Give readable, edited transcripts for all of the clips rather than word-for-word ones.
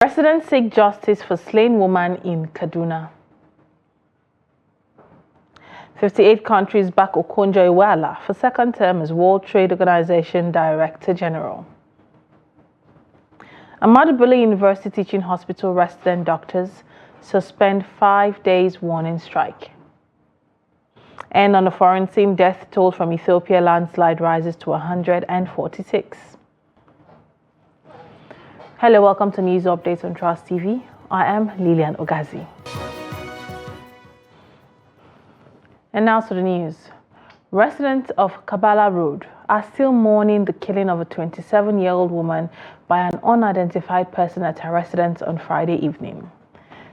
Residents seek justice for slain woman in Kaduna. 58 countries back Okonjo-Iweala for second term as World Trade Organization Director General. Ahmadu Bello University Teaching Hospital resident doctors suspend 5 days warning strike. And on the foreign scene, death toll from Ethiopia landslide rises to 146. Hello, welcome to News Updates on Trust TV. I am Lilian Ogazi. And now to the news. Residents of Kabala Road are still mourning the killing of a 27-year-old woman by an unidentified person at her residence on Friday evening.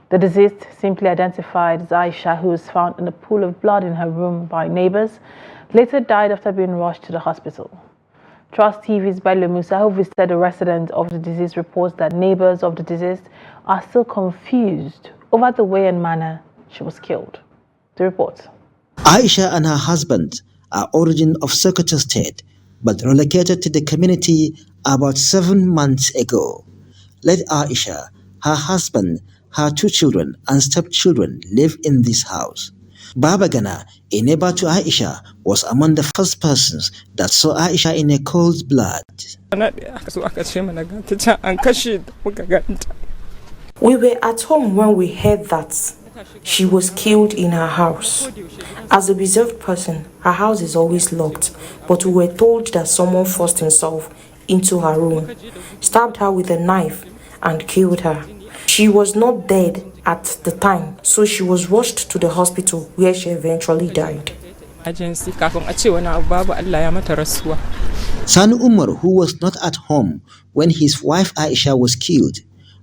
The deceased, simply identified as Aisha, who was found in a pool of blood in her room by neighbors, later died after being rushed to the hospital. Trust TV's Bello Musa, who visited the residence of the deceased, reports that neighbors of the deceased are still confused over the way and manner she was killed. The report. Aisha and her husband are origin of Sokoto State, but relocated to the community about 7 months ago. Let Aisha, her husband, her 2 children and stepchildren live in this house. Baba Gana, a neighbor to Aisha, was among the first persons that saw Aisha in a cold blood. We were at home when we heard that she was killed in her house. As a reserved person, her house is always locked, but we were told that someone forced himself into her room, stabbed her with a knife, and killed her. She was not dead at the time, so she was rushed to the hospital where she eventually died. San Umar, who was not at home when his wife Aisha was killed,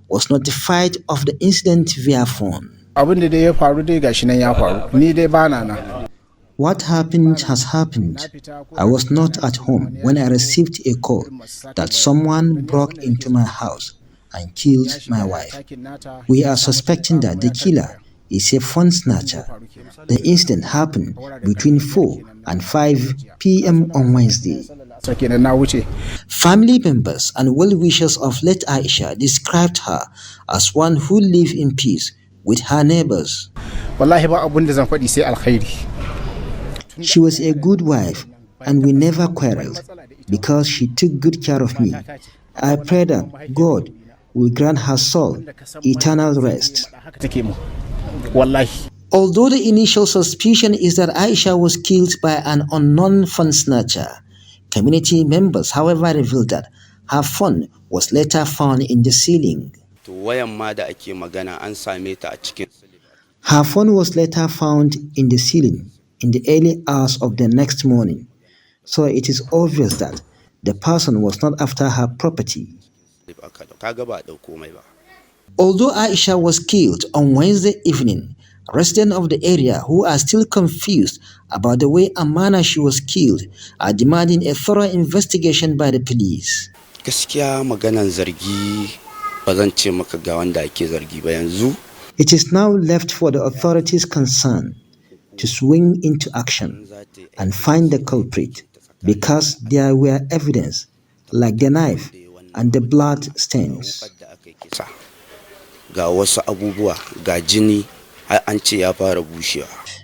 was notified of the incident via phone. What happened has happened. I was not at home when I received a call that someone broke into my house and killed my wife. We are suspecting that the killer is a phone snatcher. The incident happened between 4 and 5 p.m. on Wednesday. Family members and well-wishers of late Aisha described her as one who lived in peace with her neighbors. She was a good wife and we never quarreled because she took good care of me. I pray that God will grant her soul eternal rest. Although the initial suspicion is that Aisha was killed by an unknown phone snatcher, community members, however, revealed that her phone was later found in the ceiling. Her phone was later found in the ceiling in the early hours of the next morning, so it is obvious that the person was not after her property. Although Aisha was killed on Wednesday evening, residents of the area who are still confused about the way and manner she was killed are demanding a thorough investigation by the police. It is now left for the authorities concerned to swing into action and find the culprit, because there were evidence like the knife and the blood stains.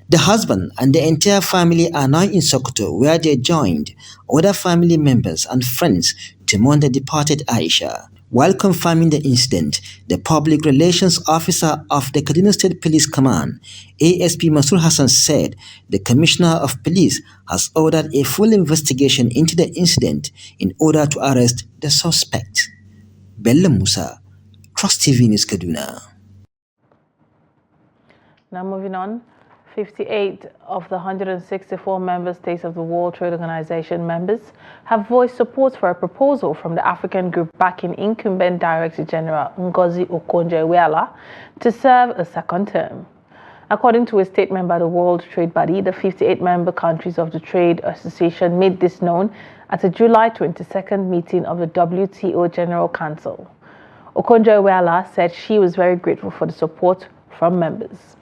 The husband and the entire family are now in Sokoto, where they joined other family members and friends to mourn the departed Aisha. While confirming the incident, the public relations officer of the Kaduna State Police Command, ASP Masur Hassan, said the Commissioner of Police has ordered a full investigation into the incident in order to arrest the suspect. Bello Musa, Trust TV News, Kaduna. Now moving on, 58 of the 164 member states of the World Trade Organization members have voiced support for a proposal from the African group backing incumbent Director General Ngozi Okonjo-Iweala to serve a second term. According to a statement by the World Trade Body, the 58 member countries of the Trade Association made this known at a July 22nd meeting of the WTO General Council. Okonjo-Iweala said she was very grateful for the support from members.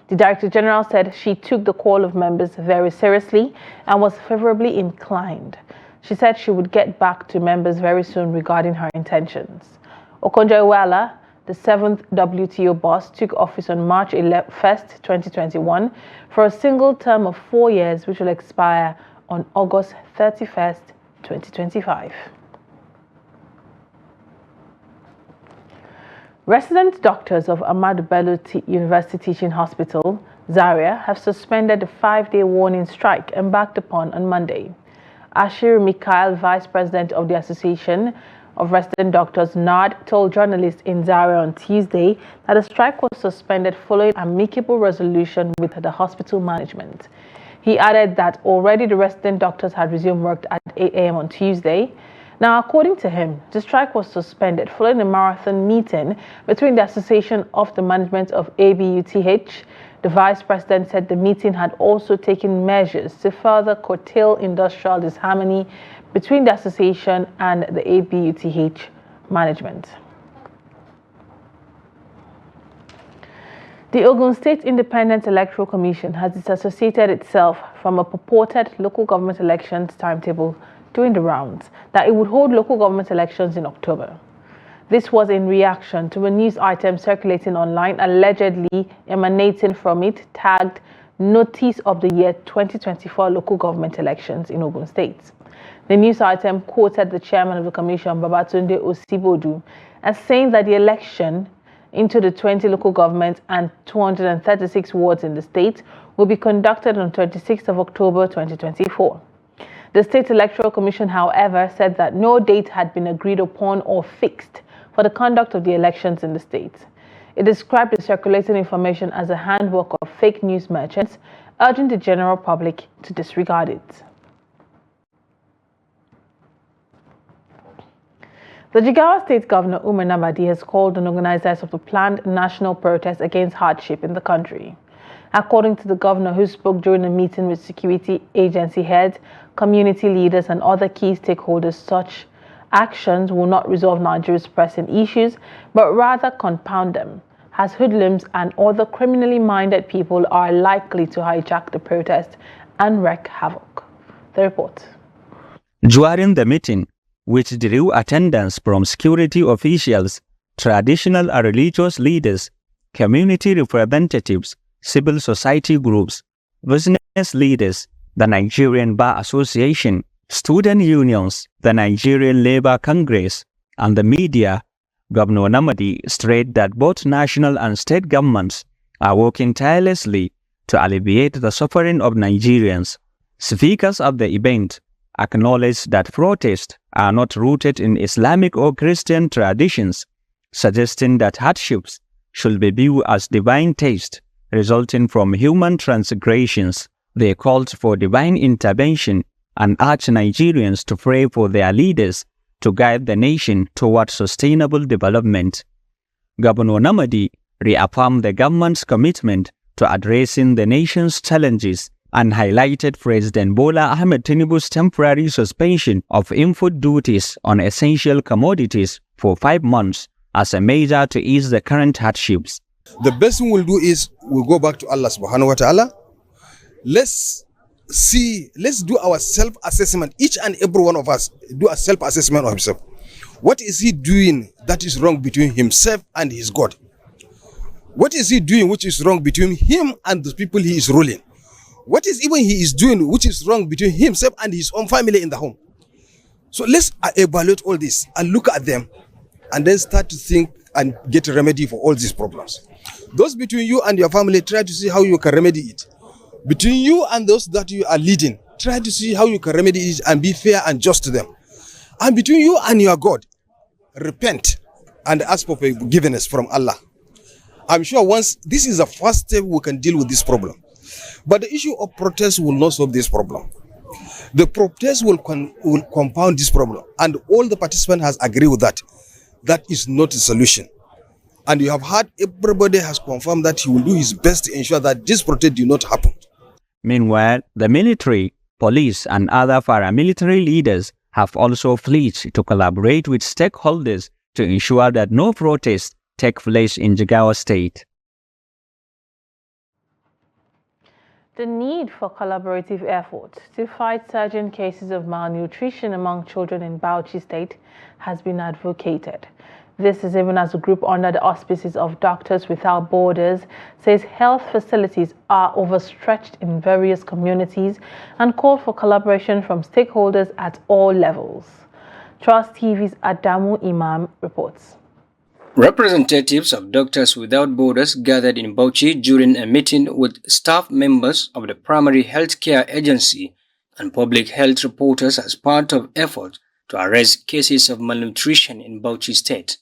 The Director General said she took the call of members very seriously and was favorably inclined. She said she would get back to members very soon regarding her intentions. Okonjo-Iweala the 7th WTO boss, took office on March 1st, 2021 for a single term of 4 years, which will expire on August 31st, 2025. Resident doctors of Ahmadu Bello University Teaching Hospital, Zaria, have suspended the 5-day warning strike embarked upon on Monday. Ashiru Mikhail, vice president of the Association of Resident Doctors, NARD, told journalists in Zaria on Tuesday that the strike was suspended following amicable resolution with the hospital management. He added that already the resident doctors had resumed work at 8 a.m. on Tuesday. Now, according to him, the strike was suspended following a marathon meeting between the Association of the Management of ABUTH. The vice president said the meeting had also taken measures to further curtail industrial disharmony between the association and the ABUTH management. The Ogun State Independent Electoral Commission has disassociated itself from a purported local government elections timetable doing the rounds that it would hold local government elections in October. This was in reaction to a news item circulating online allegedly emanating from it tagged Notice of the Year 2024 Local Government Elections in Ogun State. The news item quoted the chairman of the commission, Babatunde Osibodu, as saying that the election into the 20 local governments and 236 wards in the state will be conducted on 26th of October 2024. The State Electoral Commission, however, said that no date had been agreed upon or fixed for the conduct of the elections in the state. It described the circulating information as a handbook of fake news merchants, urging the general public to disregard it. The Jigawa State Governor Umar Namadi has called on organizers of the planned national protest against hardship in the country. According to the governor, who spoke during a meeting with security agency heads, community leaders and other key stakeholders, such actions will not resolve Nigeria's pressing issues, but rather compound them, as hoodlums and other criminally minded people are likely to hijack the protest and wreak havoc. The report. During the meeting, which drew attendance from security officials, traditional and religious leaders, community representatives, civil society groups, business leaders, the Nigerian Bar Association, student unions, the Nigerian Labour Congress, and the media, Governor Namadi stressed that both national and state governments are working tirelessly to alleviate the suffering of Nigerians. Speakers of the event acknowledged that protests are not rooted in Islamic or Christian traditions, suggesting that hardships should be viewed as divine taste resulting from human transgressions. They called for divine intervention and urged Nigerians to pray for their leaders to guide the nation towards sustainable development. Governor Namadi reaffirmed the government's commitment to addressing the nation's challenges and highlighted President Bola Ahmed Tinubu's temporary suspension of input duties on essential commodities for 5 months as a measure to ease the current hardships. The best thing we'll do is we'll go back to Allah subhanahu wa ta'ala. Let's do our self-assessment. Each and every one of us do a self-assessment of himself. What is he doing that is wrong between himself and his God? What is he doing which is wrong between him and the people he is ruling? What is even he is doing which is wrong between himself and his own family in the home? So let's evaluate all this and look at them and then start to think and get a remedy for all these problems. Those between you and your family, try to see how you can remedy it. Between you and those that you are leading, try to see how you can remedy it and be fair and just to them. And between you and your God, repent and ask for forgiveness from Allah. I'm sure once this is the first step we can deal with this problem. But the issue of protest will not solve this problem. The protest will compound this problem, and all the participants has agreed with that. That is not a solution. And you have heard everybody has confirmed that he will do his best to ensure that this protest do not happen. Meanwhile, the military, police, and other paramilitary leaders have also pledged to collaborate with stakeholders to ensure that no protests take place in Jigawa State. The need for collaborative efforts to fight surging cases of malnutrition among children in Bauchi State has been advocated. This is even as a group under the auspices of Doctors Without Borders says health facilities are overstretched in various communities and called for collaboration from stakeholders at all levels. Trust TV's Adamu Imam reports. Representatives of Doctors Without Borders gathered in Bauchi during a meeting with staff members of the Primary Healthcare Agency and public health reporters as part of effort to arrest cases of malnutrition in Bauchi State.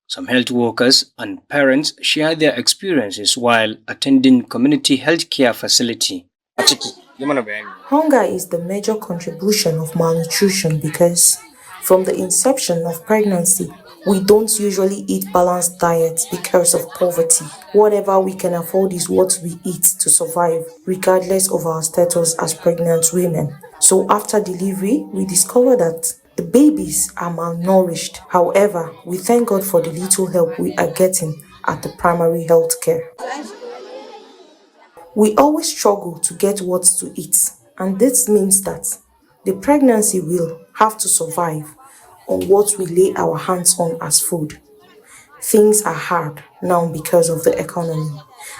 Some health workers and parents shared their experiences while attending community healthcare facility. Hunger is the major contribution of malnutrition because from the inception of pregnancy, we don't usually eat balanced diets because of poverty. Whatever we can afford is what we eat to survive, regardless of our status as pregnant women. So after delivery, we discover that the babies are malnourished. However, we thank God for the little help we are getting at the primary health care. We always struggle to get what to eat, and this means that the pregnancy will have to survive on what we lay our hands on as food. Things are hard now because of the economy,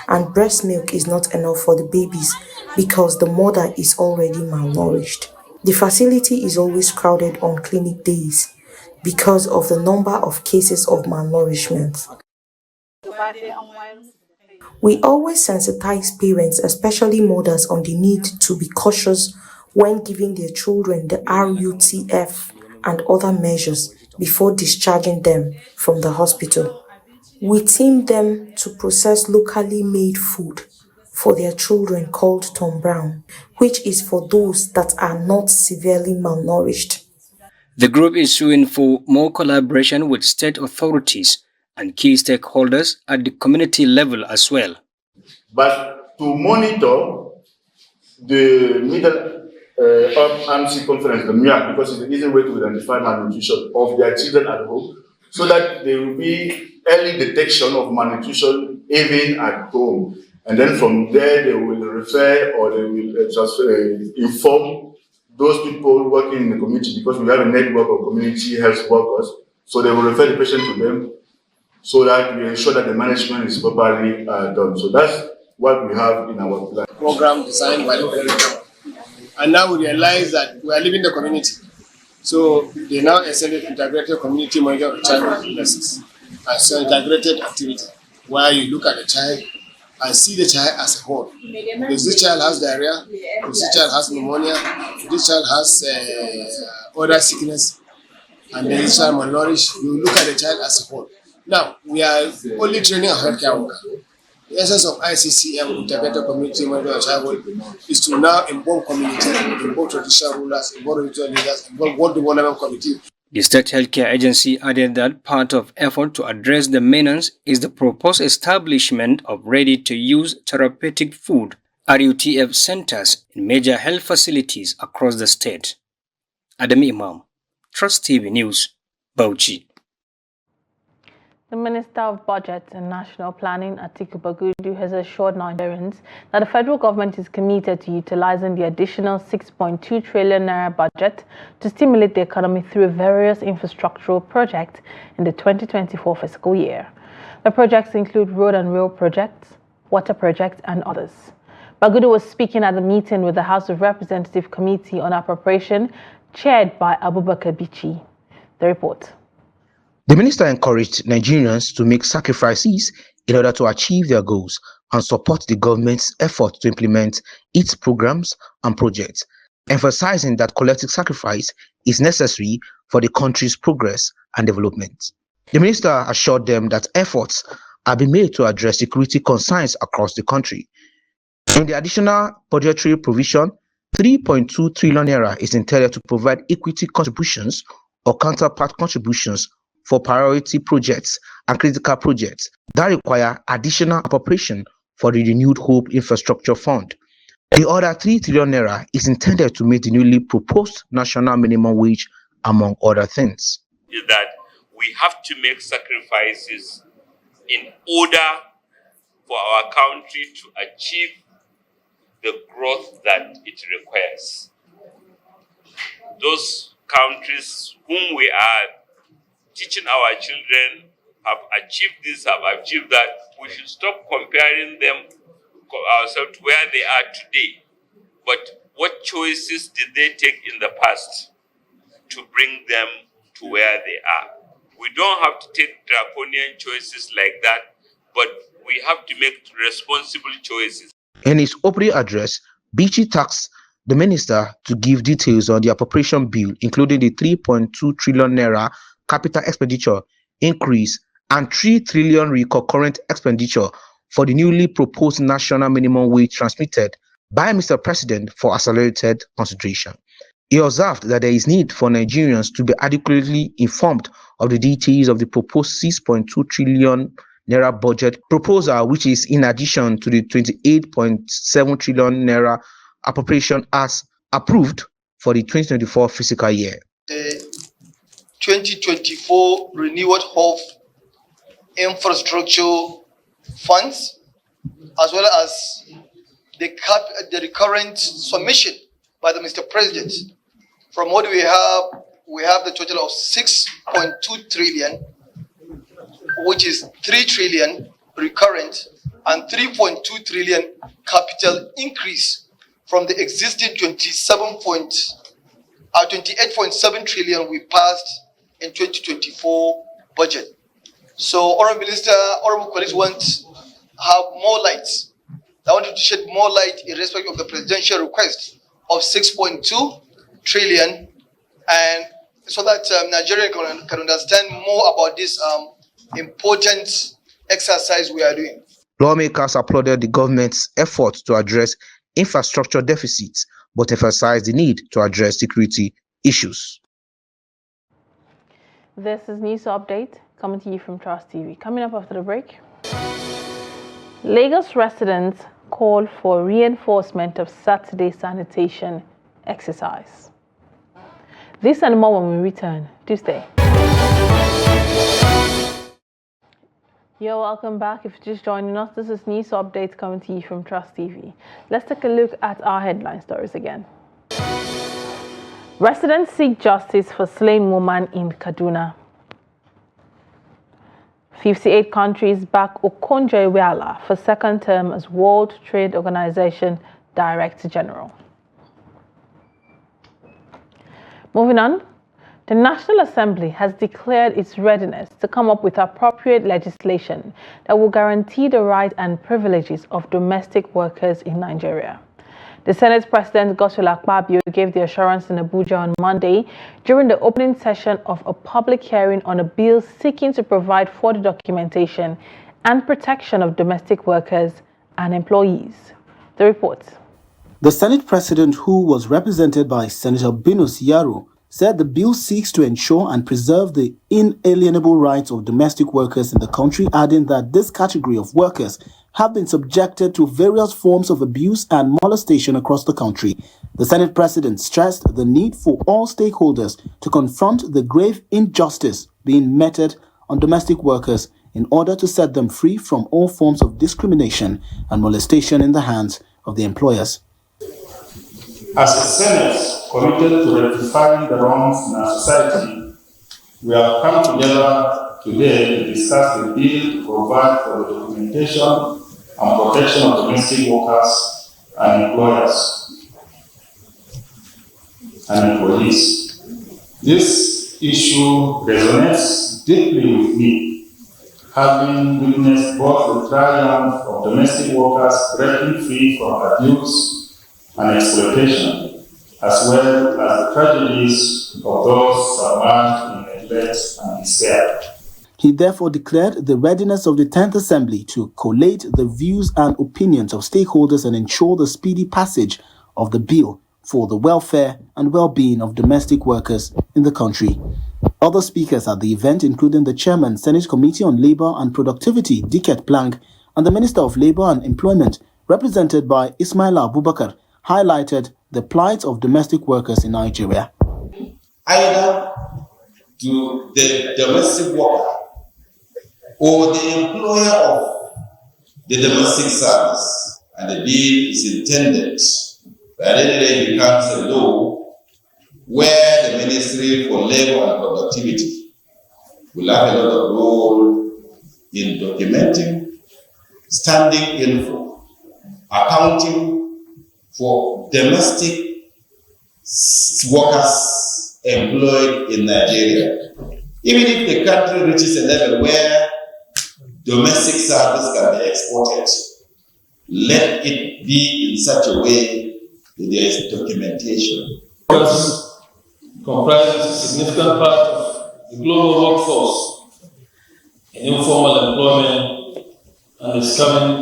and breast milk is not enough for the babies because the mother is already malnourished. The facility is always crowded on clinic days because of the number of cases of malnourishment. We always sensitize parents, especially mothers, on the need to be cautious when giving their children the RUTF and other measures before discharging them from the hospital. We team them to process locally made food for their children called Tom Brown, which is for those that are not severely malnourished. The group is suing for more collaboration with state authorities and key stakeholders at the community level as well. But to monitor the middle arm circumference, the MIAC, because it's an easy way to identify malnutrition of their children at home, so that there will be early detection of malnutrition even at home. And then from there, they will refer or they will inform those people working in the community, because we have a network of community health workers. So they will refer the patient to them so that we ensure that the management is properly done. So that's what we have in our plan. Program designed by the federal. And now we realize that we are leaving the community. So they now extended integrated community monitoring of child illnesses. And so integrated activity, where you look at the child and see the child as a whole. If this child has diarrhea, if this child has pneumonia, if this child has other sickness, and then this child malnourished, you look at the child as a whole. Now, we are only training a healthcare worker. The essence of ICCM, Integrated Community Monitoring of Childhood, is to now involve community, involve traditional rulers, involve religious leaders, involve World Development Committee. The State Healthcare Agency added that part of effort to address the menace is the proposed establishment of ready-to-use therapeutic food RUTF centers in major health facilities across the state. Adam Imam, Trust TV News, Bauchi. The Minister of Budget and National Planning, Atiku Bagudu, has assured Nigerians that the federal government is committed to utilizing the additional 6.2 trillion naira budget to stimulate the economy through various infrastructural projects in the 2024 fiscal year. The projects include road and rail projects, water projects, and others. Bagudu was speaking at the meeting with the House of Representatives Committee on Appropriation, chaired by Abubakar Bichi. The report. The minister encouraged Nigerians to make sacrifices in order to achieve their goals and support the government's effort to implement its programs and projects, emphasizing that collective sacrifice is necessary for the country's progress and development. The minister assured them that efforts are being made to address security concerns across the country. In the additional budgetary provision, 3.2 trillion naira is intended to provide equity contributions or counterpart contributions for priority projects and critical projects that require additional appropriation for the renewed Hope Infrastructure Fund. The other 3 trillion naira is intended to meet the newly proposed national minimum wage, among other things. Is that we have to make sacrifices in order for our country to achieve the growth that it requires. Those countries whom we are teaching our children have achieved this, have achieved that. We should stop comparing ourselves to where they are today. But what choices did they take in the past to bring them to where they are? We don't have to take draconian choices like that, but we have to make responsible choices. In his opening address, Bichi tasked the minister to give details on the appropriation bill, including the 3.2 trillion naira capital expenditure increase and 3 trillion recurrent expenditure for the newly proposed national minimum wage transmitted by Mr. President for accelerated consideration. He observed that there is need for Nigerians to be adequately informed of the details of the proposed 6.2 trillion naira budget proposal, which is in addition to the 28.7 trillion naira appropriation as approved for the 2024 fiscal year. The 2024 renewal of infrastructure funds, as well as the recurrent submission by the Mr. President. From what we have the total of 6.2 trillion, which is 3 trillion recurrent and 3.2 trillion capital increase from the existing 28.7 trillion we passed in 2024 budget. So, Honorable Minister, Honorable colleagues want to have more light. I wanted to shed more light in respect of the presidential request of 6.2 trillion, and so that Nigeria can understand more about this important exercise we are doing. Lawmakers applauded the government's efforts to address infrastructure deficits, but emphasized the need to address security issues. This is News Update coming to you from Trust TV. Coming up after the break, Lagos residents call for reinforcement of Saturday sanitation exercise. This and more when we return. Do stay. You're welcome back. If you're just joining us, this is News Updates coming to you from Trust TV. Let's take a look at our headline stories again. Residents seek justice for slain woman in Kaduna. 58 countries back Okonjo-Iweala for second term as World Trade Organization Director General. Moving on, the National Assembly has declared its readiness to come up with appropriate legislation that will guarantee the rights and privileges of domestic workers in Nigeria. The Senate President Godswill Akpabio gave the assurance in Abuja on Monday during the opening session of a public hearing on a bill seeking to provide for the documentation and protection of domestic workers and employees. The report. The Senate President, who was represented by Senator Binus Yaro, said the bill seeks to ensure and preserve the inalienable rights of domestic workers in the country, adding that this category of workers have been subjected to various forms of abuse and molestation across the country. The Senate President stressed the need for all stakeholders to confront the grave injustice being meted on domestic workers in order to set them free from all forms of discrimination and molestation in the hands of the employers. As a Senate committed to rectifying the wrongs in our society, we have come together today to discuss the bill to provide for the documentation and protection of domestic workers and employers and employees. This issue resonates deeply with me, having witnessed both the triumph of domestic workers breaking free from abuse and exploitation, as well as the tragedies of those submerged in neglect and despair. He therefore declared the readiness of the 10th Assembly to collate the views and opinions of stakeholders and ensure the speedy passage of the bill for the welfare and well-being of domestic workers in the country. Other speakers at the event, including the Chairman, Senate Committee on Labour and Productivity, Diket Plank, and the Minister of Labour and Employment, represented by Ismaila Abubakar, highlighted the plight of domestic workers in Nigeria. Either to the domestic worker or the employer of the domestic service, and the bill is intended that it becomes a law where the Ministry for Labour and Productivity will have a lot of role in documenting, standing in for, accounting for domestic workers employed in Nigeria. Even if the country reaches a level where domestic service can be exported, let it be in such a way that there is documentation. Workers comprises a significant part of the global workforce in informal employment and is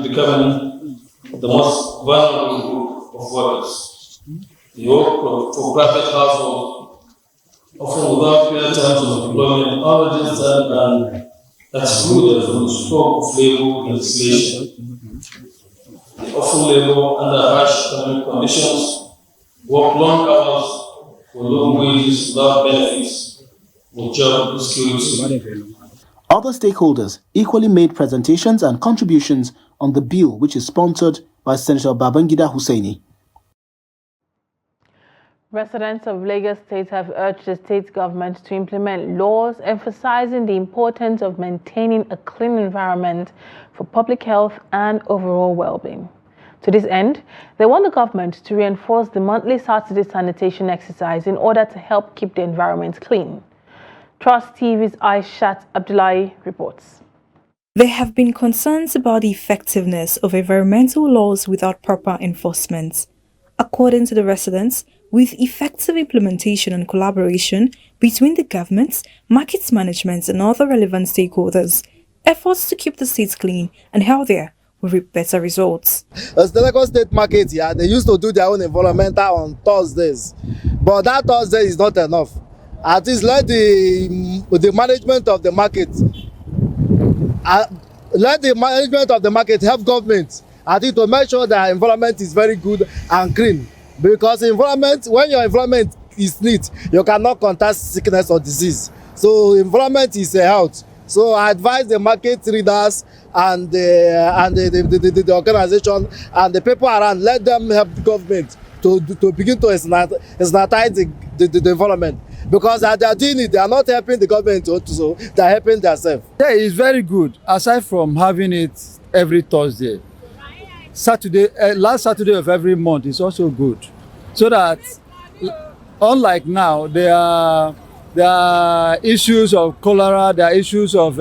becoming the most vulnerable group of workers. They work for private households, often without clear terms of employment, unregistered and excluded from the scope of labor legislation. They often labor under harsh economic conditions, work long hours for low wages without benefits, with job insecurity. Other stakeholders equally made presentations and contributions on the bill, which is sponsored by Senator Babangida Hussaini. Residents of Lagos State have urged the state government to implement laws emphasizing the importance of maintaining a clean environment for public health and overall well-being. To this end, they want the government to reinforce the monthly Saturday sanitation exercise in order to help keep the environment clean. Trust TV's Aishat Abdullahi reports. There have been concerns about the effectiveness of environmental laws without proper enforcement. According to the residents, with effective implementation and collaboration between the governments, market management and other relevant stakeholders, efforts to keep the states clean and healthier will reap better results. As the Lagos State market here, they used to do their own environmental on Thursdays, but that Thursday is not enough. At least let the management of the market help government at least to make sure that environment is very good and clean. Because environment, when your environment is neat, you cannot contact sickness or disease. So environment is a health. So I advise the market readers and the organization and the people around, let them help the government to begin to sanitize the environment. Because as they are doing it, they are not helping the government also, they are helping themselves. Yeah, it's very good. Aside from having it every Thursday, last Saturday of every month is also good, so that unlike now, there are issues of cholera, there are issues of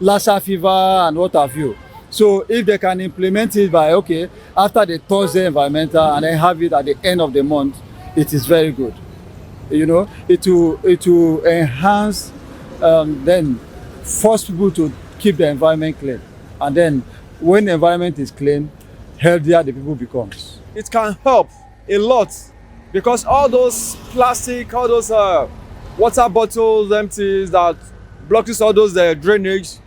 Lassa fever and what have you. So if they can implement it by after the Thursday environmental and then have it at the end of the month, it is very good. You know, it will enhance, then force people to keep the environment clean, and then when the environment is clean, healthier the people becomes. It can help a lot because all those plastic, all those water bottles, empties that blocks all those drainage,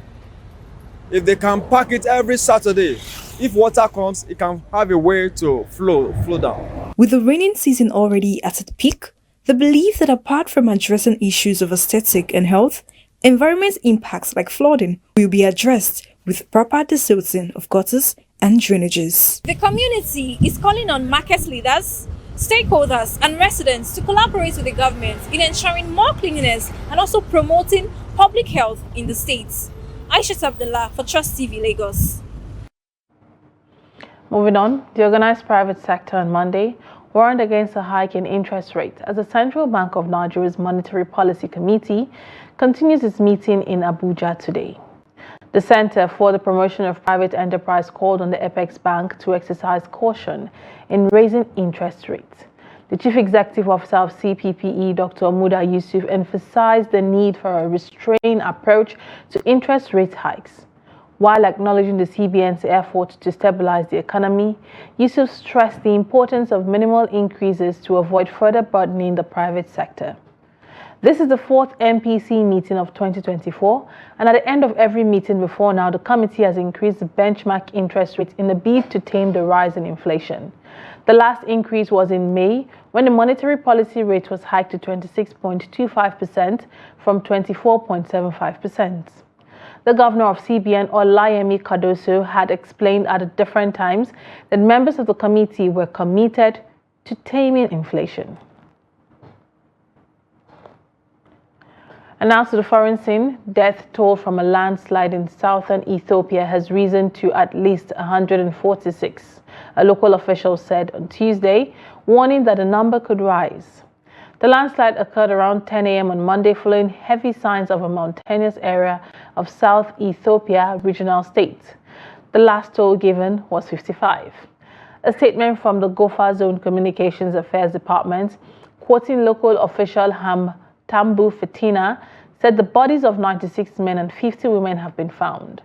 if they can pack it every Saturday, if water comes, it can have a way to flow down. With the raining season already at its peak, the belief that apart from addressing issues of aesthetic and health, environment impacts like flooding will be addressed with proper desilting of gutters and drainages. The community is calling on market leaders, stakeholders and residents to collaborate with the government in ensuring more cleanliness and also promoting public health in the states. Aishat Abdullah for Trust TV Lagos. Moving on, the organized private sector on Monday warned against a hike in interest rates as the Central Bank of Nigeria's Monetary Policy Committee continues its meeting in Abuja today. The Center for the Promotion of Private Enterprise called on the Apex Bank to exercise caution in raising interest rates. The Chief Executive Officer of CPPE, Dr. Muda Yusuf, emphasized the need for a restrained approach to interest rate hikes. While acknowledging the CBN's effort to stabilize the economy, Yusuf stressed the importance of minimal increases to avoid further burdening the private sector. This is the fourth MPC meeting of 2024, and at the end of every meeting before now, the committee has increased the benchmark interest rate in a bid to tame the rise in inflation. The last increase was in May, when the monetary policy rate was hiked to 26.25% from 24.75%. The governor of CBN, Olayemi Cardoso, had explained at different times that members of the committee were committed to taming inflation. And now to the foreign scene, death toll from a landslide in southern Ethiopia has risen to at least 146, a local official said on Tuesday, warning that the number could rise. The landslide occurred around 10 a.m. on Monday following heavy signs of a mountainous area of South Ethiopia regional state. The last toll given was 55. A statement from the Gofa Zone Communications Affairs Department, quoting local official Tambu Fitina, said the bodies of 96 men and 50 women have been found.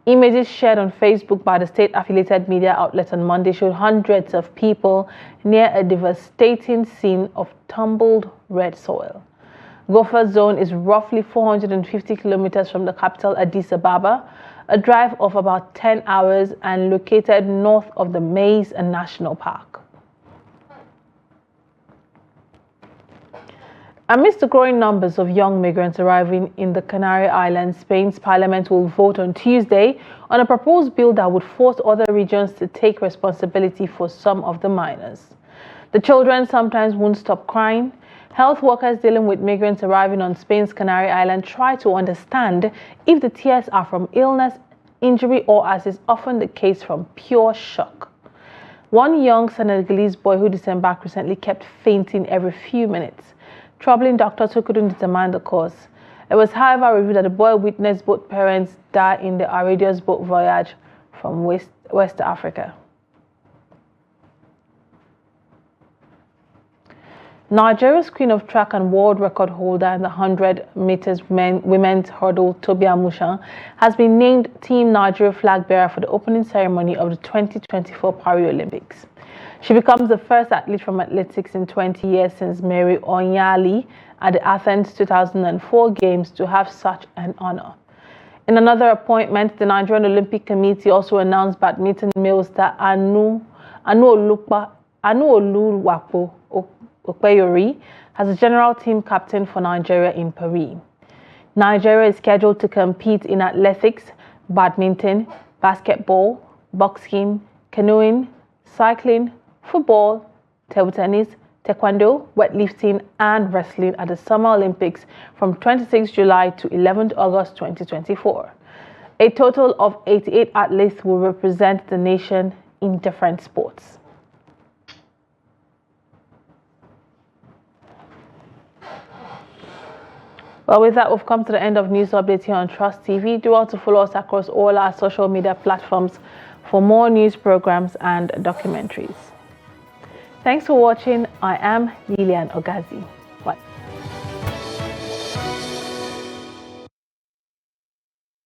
Images shared on Facebook by the state-affiliated media outlet on Monday showed hundreds of people near a devastating scene of tumbled red soil. Gofa Zone is roughly 450 kilometers from the capital Addis Ababa, a drive of about 10 hours and located north of the Maize National Park. Amidst the growing numbers of young migrants arriving in the Canary Islands, Spain's parliament will vote on Tuesday on a proposed bill that would force other regions to take responsibility for some of the minors. The children sometimes won't stop crying. Health workers dealing with migrants arriving on Spain's Canary Island try to understand if the tears are from illness, injury, or, as is often the case, from pure shock. One young Senegalese boy who disembarked recently kept fainting every few minutes, troubling doctors who couldn't determine the cause. It was, however, revealed that the boy witnessed both parents die in the arduous boat voyage from West Africa. Nigeria's Queen of Track and world record holder in the 100 meters women's hurdle, Tobias Mushan, has been named Team Nigeria flag bearer for the opening ceremony of the 2024 Paris Olympics. She becomes the first athlete from athletics in 20 years since Mary Onyali at the Athens 2004 Games to have such an honor. In another appointment, the Nigerian Olympic Committee also announced badminton male star Anu Oluwapo Okpeyori as a general team captain for Nigeria in Paris. Nigeria is scheduled to compete in athletics, badminton, basketball, boxing, canoeing, cycling, football, table tennis, taekwondo, weightlifting, and wrestling at the Summer Olympics from 26 July to 11 August 2024. A total of 88 athletes will represent the nation in different sports. Well, with that, we've come to the end of news updates here on Trust TV. Do want to follow us across all our social media platforms for more news programs and documentaries. Thanks for watching. I am Lilian Ogazi.